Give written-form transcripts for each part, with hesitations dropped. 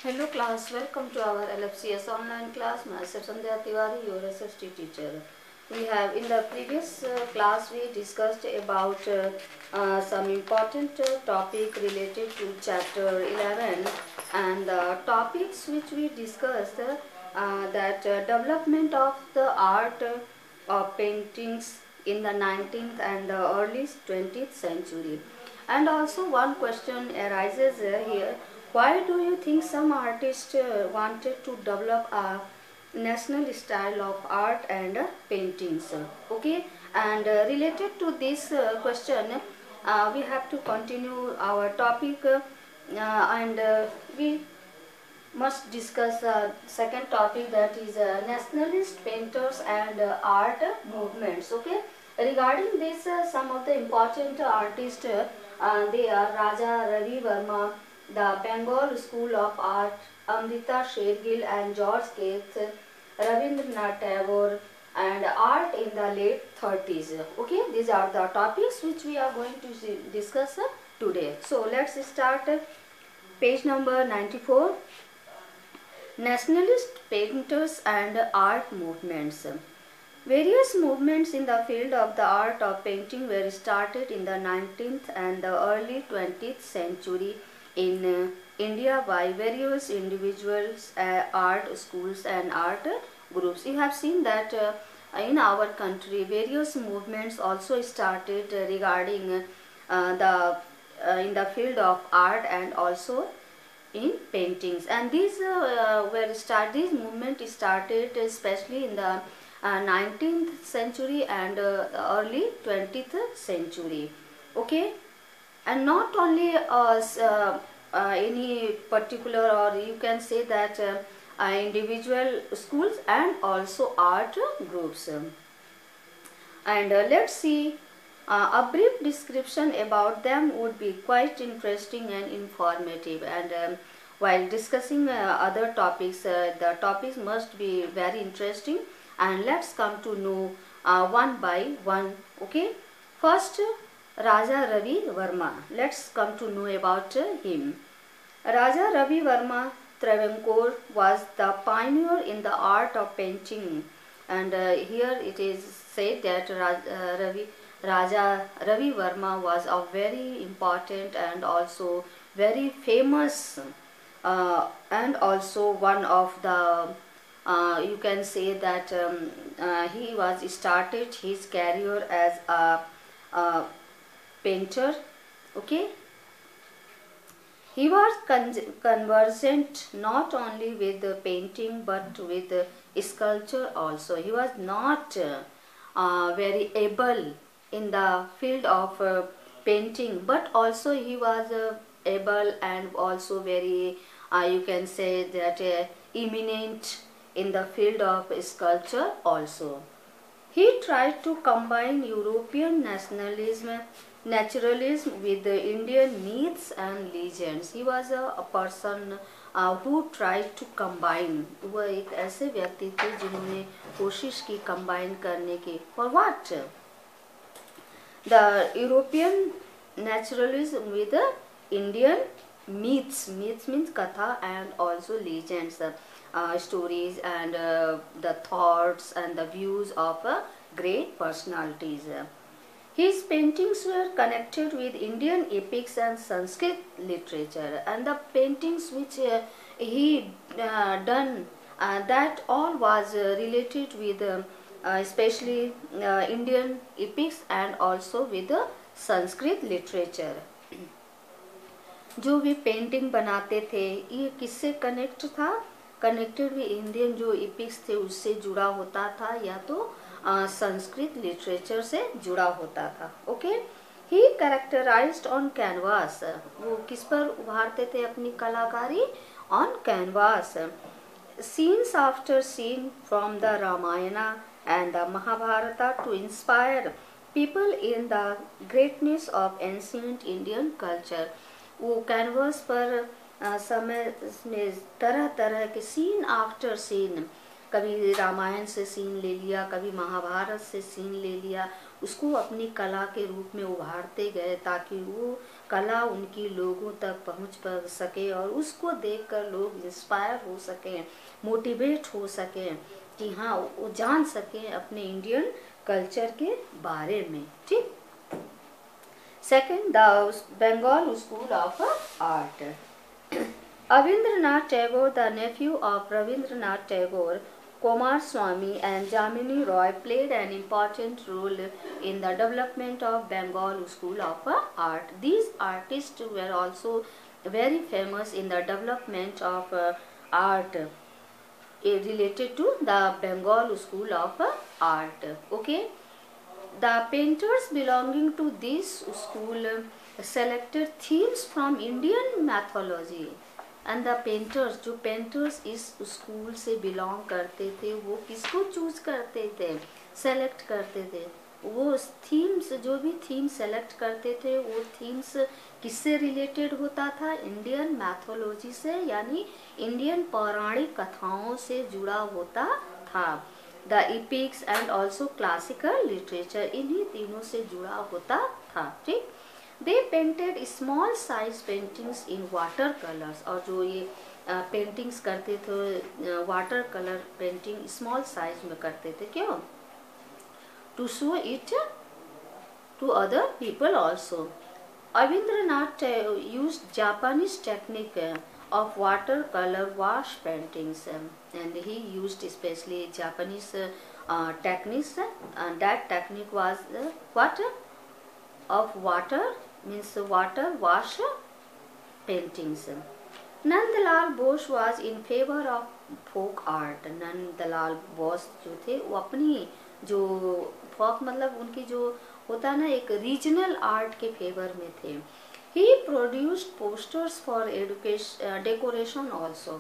Hello class, welcome to our LFCS online class. Myself Sandhya Tiwari, your SST teacher. We have in the previous class we discussed about some important topic related to chapter 11, and the topics which we discussed that development of the art of paintings in the 19th and the early 20th century. And also one question arises here: why do you think some artists wanted to develop a national style of art and paintings? Okay, and related to this question, we have to continue our topic, and we must discuss second topic, that is nationalist painters and art movements. Okay, regarding this, some of the important artists, they are Raja Ravi Verma, the Bengal School of Art, Amrita Shergill and George Keith, Rabindranath Tagore, and art in the late 30s. Okay, these are the topics which we are going to discuss today. So let's start. Page number 94. Nationalist painters and art movements. Various movements in the field of the art of painting were started in the 19th and the early 20th century in India by various individuals, art schools and art groups. You have seen that in our country various movements also started regarding the in the field of art and also in paintings, and these this movement started especially in the 19th century and early 20th century. Okay, and not only any particular, or you can say that individual schools and also art groups. And let's see, a brief description about them would be quite interesting and informative, and while discussing other topics, the topics must be very interesting, and let's come to know one by one. Okay, first, Raja Ravi Verma. Let's come to know about him. Raja Ravi Verma Travancore was the pioneer in the art of painting, and here it is said that Raja Ravi Verma was a very important and also very famous, and also one of the you can say that he was started his career as a painter. Okay, he was conversant not only with the painting but with sculpture also. He was not very able in the field of painting, but also he was able and also very you can say that eminent in the field of sculpture also. He tried to combine European naturalism with the Indian myths and legends. He was a person who tried to combine. वह एक ऐसे व्यक्ति थे जिन्होंने कोशिश की combine करने की. For what? The European naturalism with the Indian myths. Myths means katha and also legends, stories and the thoughts and the views of great personalities. His paintings were connected with Indian epics and Sanskrit literature, and the paintings which he done, that all was related with especially Indian epics and also with the Sanskrit literature. जो भी painting बनाते थे ये किससे connect था? Connected भी Indian जो इपिक्स थे उससे जुड़ा होता था, या तो संस्कृत लिटरेचर से जुड़ा होता था. Okay, he characterised on canvas. वो किस पर उभारते थे अपनी कलाकारी? On canvas. Scenes after scene from the Ramayana and the Mahabharata to inspire people in the greatness of ancient Indian culture. वो कैनवास पर समय में तरह तरह के सीन आफ्टर सीन कभी रामायण से सीन ले लिया, कभी महाभारत से सीन ले लिया, उसको अपनी कला के रूप में उभारते गए ताकि वो कला उनकी लोगों तक पहुंच पा सके और उसको देखकर लोग इंस्पायर हो सकें, मोटिवेट हो सकें कि हाँ वो जान सकें अपने इंडियन कल्चर के बारे में। ठीक। Second, the Bengal school of art. Abhindranath Tagore, the nephew of Rabindranath Tagore, Kumar Swami and Jamini Roy played an important role in the development of Bengal School of Art. These artists were also very famous in the development of art related to the Bengal School of Art. Okay. The painters belonging to this school selected themes from Indian mythology. And the painters, जो painters इस school से belong करते थे वो किसको choose करते थे, select करते थे, वो थीम्स, जो भी थीम सेलेक्ट करते थे वो थीम्स किससे रिलेटेड होता था, इंडियन मैथोलॉजी से, यानी इंडियन पौराणिक कथाओं से जुड़ा होता था। The इपिक्स and also classical literature, इन्हीं तीनों से जुड़ा होता था। ठीक। They painted small size paintings in water colors, और जो ये पेंटिंग्स करते थे water colour painting small size में करते थे, क्यों, to show it to other people also. Abhindranath used Japanese technique of watercolor wash paintings, and he used especially Japanese techniques, and that technique was what, of water, means water wash paintings. Nandlal Bose was in favor of folk art. Nandlal Bose जो थे वो अपनी जो फोक मतलब उनकी जो होता ना एक रीजनल आर्ट के फेवर में थे। He produced posters for education decoration also.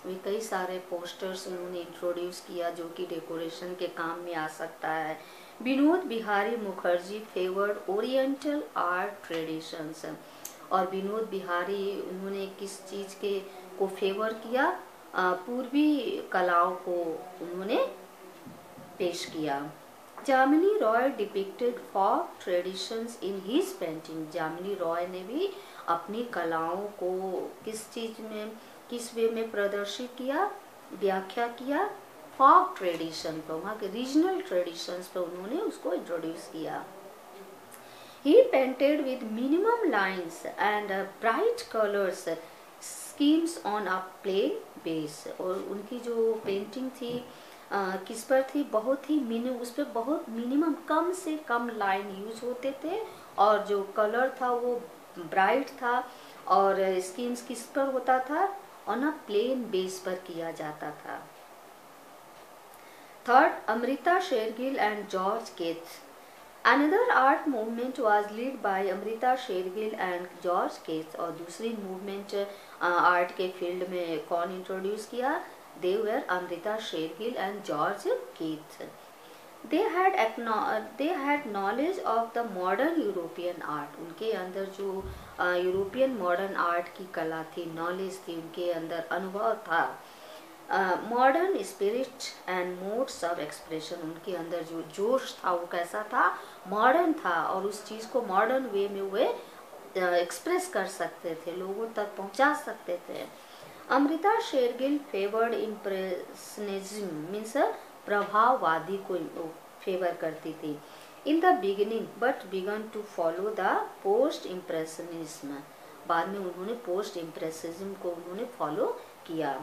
वे कई सारे पोस्टर्स उन्होंने इंट्रोड्यूस किया जो कि डेकोरेशन के काम में आ सकता है। Vinod Bihari Mukherjee favoured oriental art traditions, और विनोद बिहारी उन्होंने किस चीज के को फेवर किया, पूर्वी कलाओं को उन्होंने पेश किया। Jamini Roy depicted folk traditions in his painting, Jamini Roy ने भी अपनी कलाओं को किस चीज में, किस वे में प्रदर्शित किया, व्याख्या किया, फोक ट्रेडिशन पर, वहाँ के रीजनल ट्रेडिशंस पर उन्होंने उसको इंट्रोड्यूस किया। He painted with minimum lines and bright colors schemes on a plain base, और उनकी जो पेंटिंग थी किस पर थी, बहुत ही उस पर बहुत मिनिमम, कम से कम लाइन यूज होते थे, और जो कलर था वो ब्राइट था, और स्कीम्स किस पर होता था, ऑन अ प्लेन बेस पर किया जाता था। Third, Amrita Shergil and George Keyt. Another art movement was led by Amrita Shergil and George Keyt, और दूसरी मूवमेंट आर्ट के फील्ड में कौन इंट्रोड्यूस किया, they were Amrita Shergil and George Keyt. They had knowledge of the modern European art, उनके अंदर जो यूरोपियन मॉडर्न आर्ट की कला थी, नॉलेज थी, उनके अंदर अनुभव था। Modern spirit and modes of expression, उनके अंदर जो जोश था वो कैसा था, मॉडर्न था, और उस चीज़ को मॉडर्न वे में वे एक्सप्रेस कर सकते थे, लोगों तक पहुंचा सकते थे। Amrita Shergil favoured impressionism, means प्रभाववादी को फेवर करती थी। In the beginning but began to follow the post impressionism, बाद में उन्होंने पोस्ट इम्प्रेशनिज्म को उन्होंने फॉलो किया।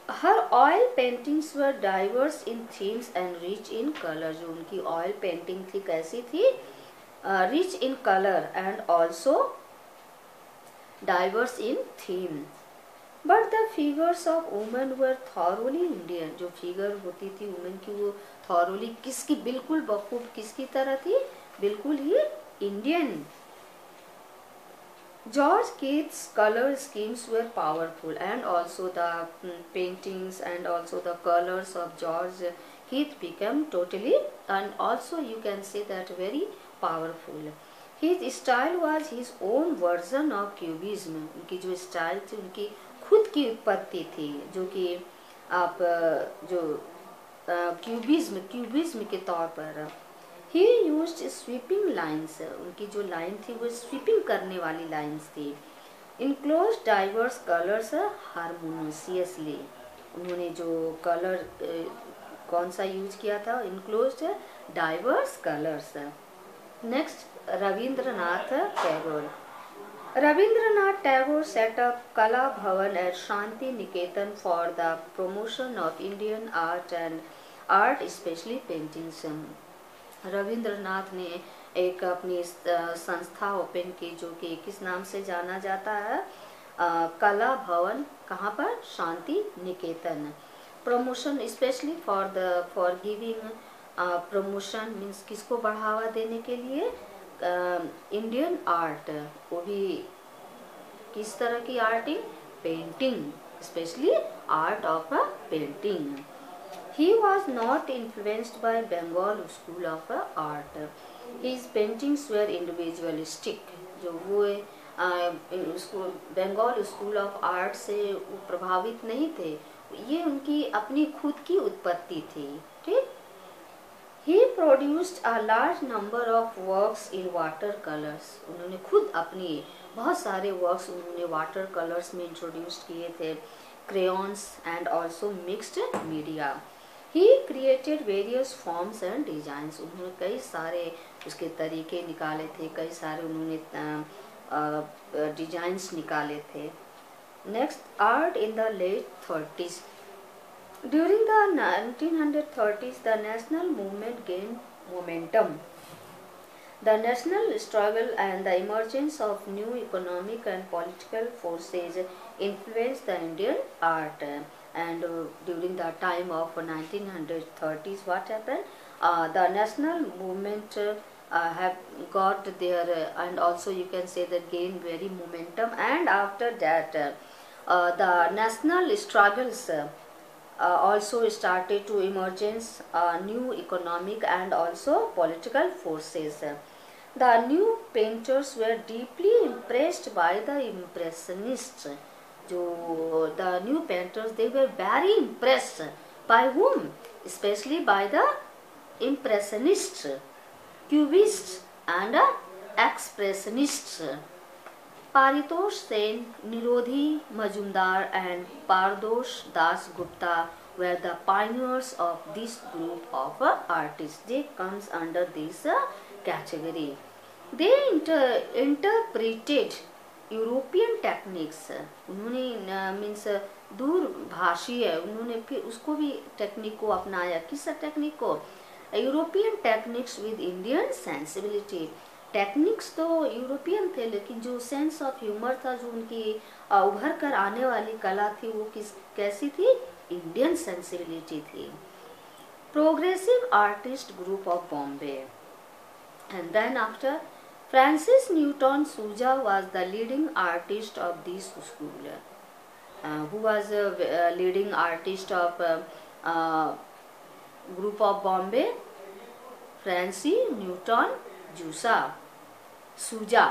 Her oil paintings were diverse in themes and rich in color, जो उनकी oil painting थी कैसी थी, rich in color and also diverse in theme. But the figures of women were thoroughly Indian, जो figure होती थी women की वो thoroughly किसकी, बिल्कुल बखूब किसकी तरह थी, बिल्कुल ही Indian. George Keith's color schemes were powerful, and also the paintings and also the colors of George Keith became totally, and also you can say that very powerful. His style was his own version of cubism, उनकी जो style थी उनकी खुद की उत्पत्ति थी, जो कि आप जो क्यूबिज्म के तौर पर। ही यूज्ड स्वीपिंग लाइन्स, उनकी जो लाइन थी वो स्वीपिंग करने वाली लाइन्स थी। इनक्लोज डाइवर्स कलर्स हारमोनियसली, उन्होंने जो कलर कौन सा यूज किया था, enclose diverse colours. Next Rabindranath Tagore. Rabindranath Tagore set up Kala Bhavan at Shanti Niketan for the promotion of Indian art and art, especially paintings. Rabindranath ने एक अपनी संस्था ओपन की जो कि किस नाम से जाना जाता है, कला भवन, कहाँ पर, Shanti Niketan. Promotion specially for giving, promotion means किसको बढ़ावा देने के लिए, इंडियन आर्ट, वो भी किस तरह की arting, painting, specially art of painting. He was not influenced by Bengal school of art, his paintings were individualistic, जो वो बंगाल स्कूल ऑफ आर्ट से वो प्रभावित नहीं थे, ये उनकी अपनी खुद की उत्पत्ति थी। ठीक। He produced a large number of works in water colors, उन्होंने खुद अपनी बहुत सारे वर्क्स उन्होंने वाटर कलर्स में इंट्रोड्यूस किए थे, crayons and also mixed media. He created various forms and designs, उन्होंने कई सारे उसके तरीके निकाले थे, कई सारे उन्होंने डिजाइंस निकाले थे। Next, art in the late 30s। During the 1930s, the national movement gained momentum. The national struggle and the emergence of new economic and political forces influenced the Indian art. And during the time of 1930s, what happened? The national movement have got their, and also you can say that gained very momentum. And after that, the national struggles also started to emergence new economic and also political forces. The new painters were deeply impressed by the impressionists. The new painters, they were very impressed by whom? Especially by the impressionists, cubists and expressionists. Paritosh Sen, Nirodhi Majumdar and Pardosh Das Gupta were the pioneers of this group of artists. They comes under this category. They interpreted European techniques, उन्होंने means दूरभाषी है, उन्होंने फिर उसको भी technique को अपनाया, किस technique को, European techniques with Indian sensibility. Techniques तो यूरोपियन थे, लेकिन जो सेंस ऑफ ह्यूमर था, जो उनकी उभर कर आने वाली कला थी, वो कैसी थी, इंडियन सेंसिबिलिटी थी। Progressive artist group of Bombay. And then after, Francis Newton Sousa was the leading artist of this school. Who was a leading artist of group of Bombay? Francis Newton Sousa.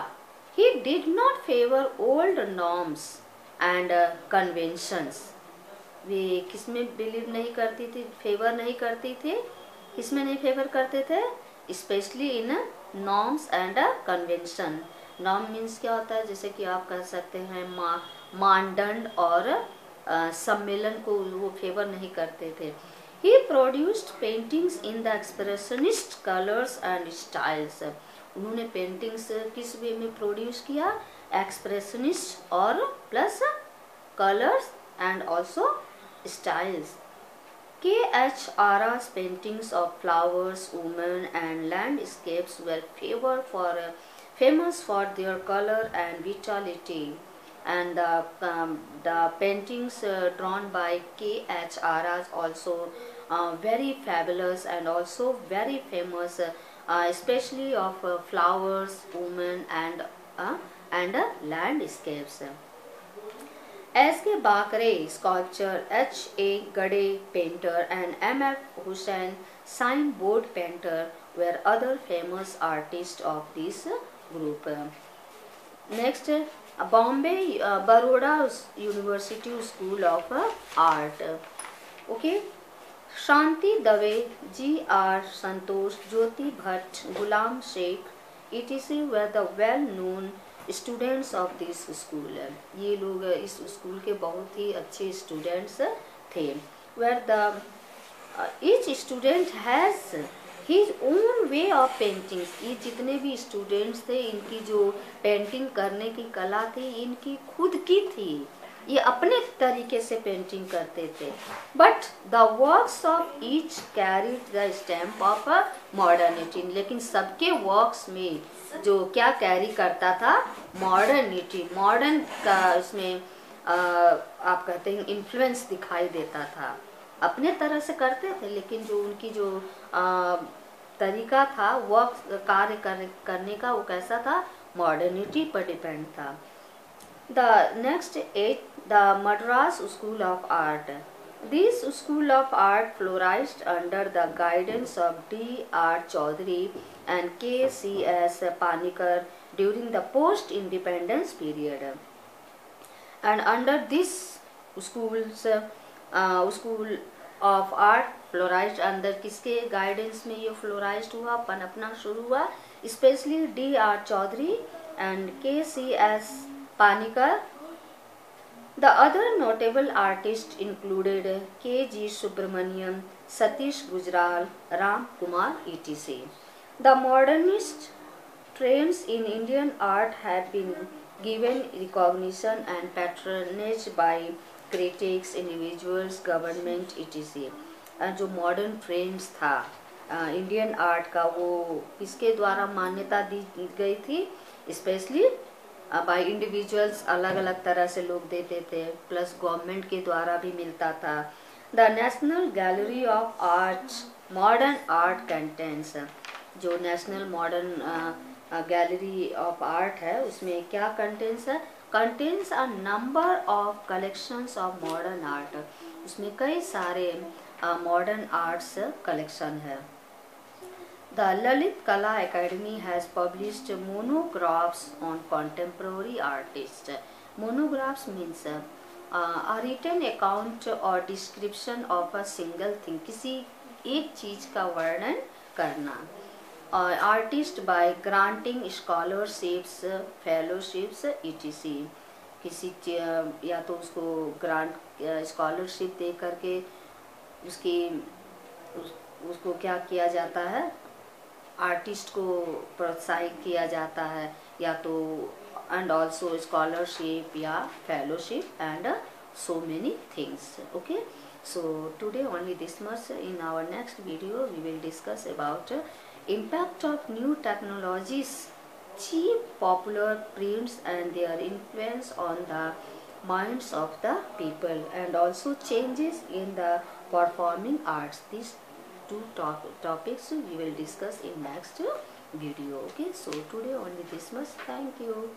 He did not favor old norms and conventions. वे किसमें believe नहीं करती थी, favour नहीं करती थी, किसमें नहीं favour करते थे, specially in norms and convention. Norm means क्या होता है, जैसे कि आप कह सकते हैं मानदंड और सम्मेलन को वो फेवर नहीं करते थे। He produced paintings in the expressionist colours and styles. उन्होंने पेंटिंग्स किस वे में प्रोड्यूस किया, एक्सप्रेशनिस्ट और plus colours and also styles. K.H. Ara's paintings of flowers, women and landscapes were famous for their color and vitality, and the paintings drawn by K.H. Ara's also very fabulous and also very famous, especially of flowers, women and landscapes. S.K. Bakre, sculptor, H.A. Gade, painter, and M.F. Hussain, signboard painter, were other famous artists of this group. Next, Bombay Baroda University School of Art. Okay. Shanti Dave, G.R. Santosh, Jyoti Bhatt, Gulam Sheikh, etc. were the well-known students of this school. ये लोग इस school के बहुत ही अच्छे students थे. Where the each student has his own way of painting. ये जितने भी स्टूडेंट्स थे, इनकी जो पेंटिंग करने की कला थी, इनकी खुद की थी. ये अपने तरीके से पेंटिंग करते थे. But the works of each carried the stamp of modernity. लेकिन सबके वर्क्स में जो क्या कैरी करता था, मॉडर्निटी, मॉडर्न का उसमें आप कहते हैं इन्फ्लुएंस दिखाई देता था. अपने तरह से करते थे, लेकिन जो उनकी जो तरीका था वर्क कार्य करने का, वो कैसा था, मॉडर्निटी पर डिपेंड था. The next 8, the Madras School of Art. This school of art flourished under the guidance of D.R. Chaudhary and K.C.S. Panikar during the post-independence period. And under this school of art flourished, under किसके guidance में ये flourished हुआ, पनपना शुरू हुआ, especially D.R. Chaudhary and K.C.S. Panikar. The other notable artists included K.G. Subramaniam, Satish Gujral, Ram Kumar, etc. The modernist trends in Indian art have been given recognition and patronage by critics, individuals, government, etc. जो modern trends था Indian art का, वो किसके द्वारा मान्यता दी गई थी, specially bye individuals, अलग अलग तरह से लोग देते थे, प्लस गवर्नमेंट के द्वारा भी मिलता था. The national gallery of arts modern art contents. जो national modern gallery of art है, उसमें क्या कंटेंट्स है, contents a number of collections of modern art. उसमें कई सारे मॉडर्न आर्ट्स कलेक्शन है. The Lalit Kala Academy has published monographs on contemporary artists. Monographs means a written account or description of a single thing. किसी एक चीज का वर्णन करना. Artist by granting scholarships, fellowships, etc. किसी या तो उसको ग्रांट स्कॉलरशिप दे करके उसको क्या किया जाता है, आर्टिस्ट को प्रोत्साहित किया जाता है, या तो एंड ऑल्सो स्कॉलरशिप या fellowship and so many things. Okay, so today only this much. In our next video we will discuss about impact of new technologies, cheap popular prints and their influence on the minds of the people, and also changes in the performing arts. These two topics we will discuss in next video. Okay, so today only this much. Thank you.